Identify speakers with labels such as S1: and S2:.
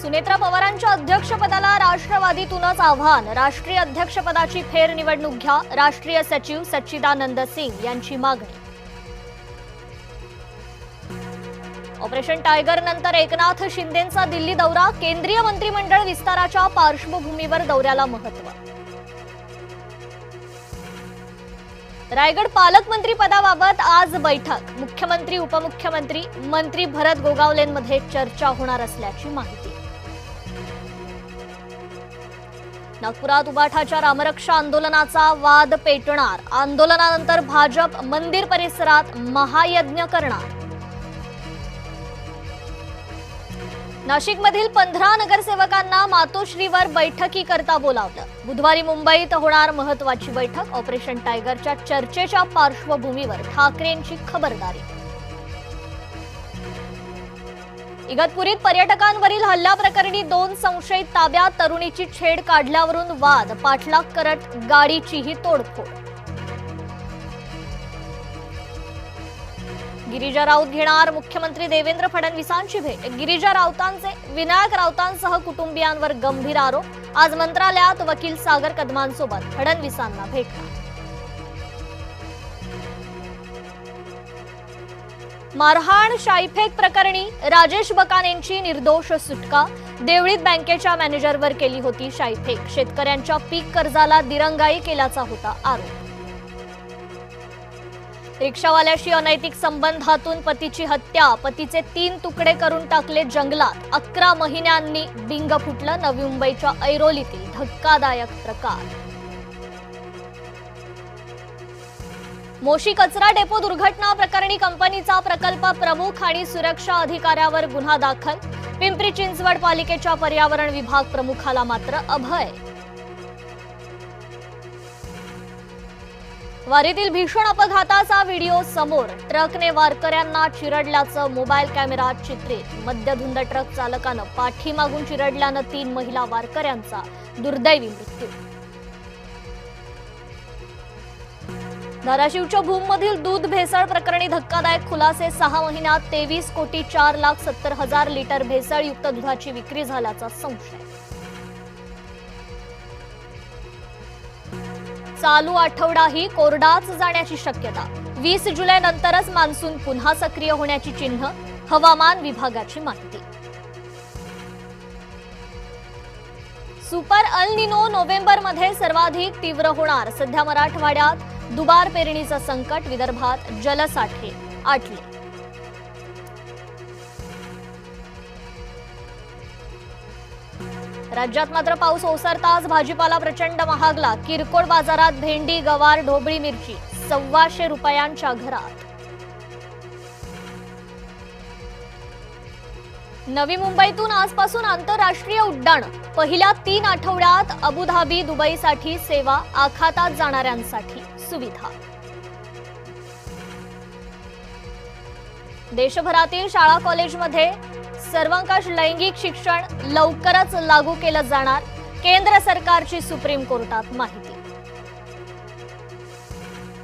S1: सुनेत्रा पवारांच्या अध्यक्षपदाला राष्ट्रवादीतूनच आव्हान। राष्ट्रीय अध्यक्षपदाची फेरनिवडणूक घ्या। राष्ट्रीय सचिव सच्चिदानंद सिंग यांची मागणी। ऑपरेशन टायगर नंतर एकनाथ शिंदेंचा दिल्ली दौरा। केंद्रीय मंत्रिमंडळ विस्ताराच्या पार्श्वभूमीवर दौऱ्याला महत्त्व। रायगड पालकमंत्री पदाबाबत आज बैठक। मुख्यमंत्री उपमुख्यमंत्री मंत्री भरत गोगावलेंमध्ये चर्चा होणार असल्याची माहिती। नागपुरात उबाठाच्या रामरक्षा आंदोलनाचा वाद पेटणार। आंदोलनानंतर भाजप मंदिर परिसरात महायज्ञ करणार। नाशिकमधील 15 नगरसेवकांना मातोश्रीवर बैठकीकरता बोलावलं। बुधवारी मुंबईत होणार महत्त्वाची बैठक। ऑपरेशन टायगरच्या चर्चेच्या पार्श्वभूमीवर ठाकरेंची खबरदारी। इगतपुरीत पर्यटकांवरील हल्ल्याप्रकरणी 2 संशयित ताब्यात। तरुणीची छेड काढल्यावरून वाद। पाठलाग करत गाडीचीही तोडफोड। गिरिजा राऊत घेणार मुख्यमंत्री देवेंद्र फडणवीसांची भेट। गिरिजा राऊतांचे विनायक राऊतांसह कुटुंबियांवर गंभीर आरोप। आज मंत्रालयात वकील सागर कदमांसोबत फडणवीसांना भेटणार। मारहाण शाईफेक प्रकरणी राजेश बकानेंची निर्दोष सुटका। देवळीत बँकेच्या मॅनेजरवर केली होती शाईफेक। शेतकऱ्यांच्या पीक कर्जाला दिरंगाई केल्याचा होता आरोप। रिक्षावाल्याशी अनैतिक संबंधातून पतीची हत्या। पतीचे 3 तुकडे करून टाकले जंगलात। 11 महिन्यांनी बिंग फुटलं। नवी मुंबईच्या ऐरोलीतील धक्कादायक प्रकार। मोशी कचरा डेपो दुर्घटना प्रकरणी कंपनीचा प्रकल्प प्रमुख आणि सुरक्षा अधिकाऱ्यावर गुन्हा दाखल। पिंपरी चिंचवड पालिकेच्या पर्यावरण विभाग प्रमुखाला मात्र अभय। वारीतील भीषण अपघाताचा व्हिडिओ समोर। ट्रकने वारकऱ्यांना चिरडल्याचं मोबाईल कॅमेरात चित्रित। मद्यधुंद ट्रक चालकानं पाठीमागून चिरडल्यानं 3 महिला वारकऱ्यांचा दुर्दैवी मृत्यू। धाराशिवच्या भूममधील दूध भेसळ प्रकरणी धक्कादायक खुलासे। 6 महिन्यात 23,4,70,000 लिटर भेसळयुक्त दुधाची विक्री झाल्याचा संशय। चालू आठवडाही कोरडाच जाण्याची शक्यता। 20 जुलै नंतरच मान्सून पुन्हा सक्रिय होण्याची चिन्ह। हवामान विभागाची माहिती। सुपर अल निनो नोव्हेंबरमध्ये सर्वाधिक तीव्र होणार। सध्या मराठवाड्यात दुबार पेरणीचं संकट। विदर्भात जलसाठे आटले। राज्यात मात्र पाऊस ओसरताच भाजीपाला प्रचंड महागला। किरकोळ बाजारात भेंडी, गवार, ढोबळी मिरची 1,200 रुपयांच्या घरात। नवी मुंबईतून आजपासून आंतरराष्ट्रीय उड्डाण। पहिल्या 3 आठवड्यात अबुधाबी, दुबईसाठी सेवा। आखातात जाणाऱ्यांसाठी सुविधा। देशभरातील शाळा कॉलेजमध्ये सर्वंकष लैंगिक शिक्षण लवकरच लागू केलं जाणार। केंद्र सरकारची सुप्रीम कोर्टात माहिती।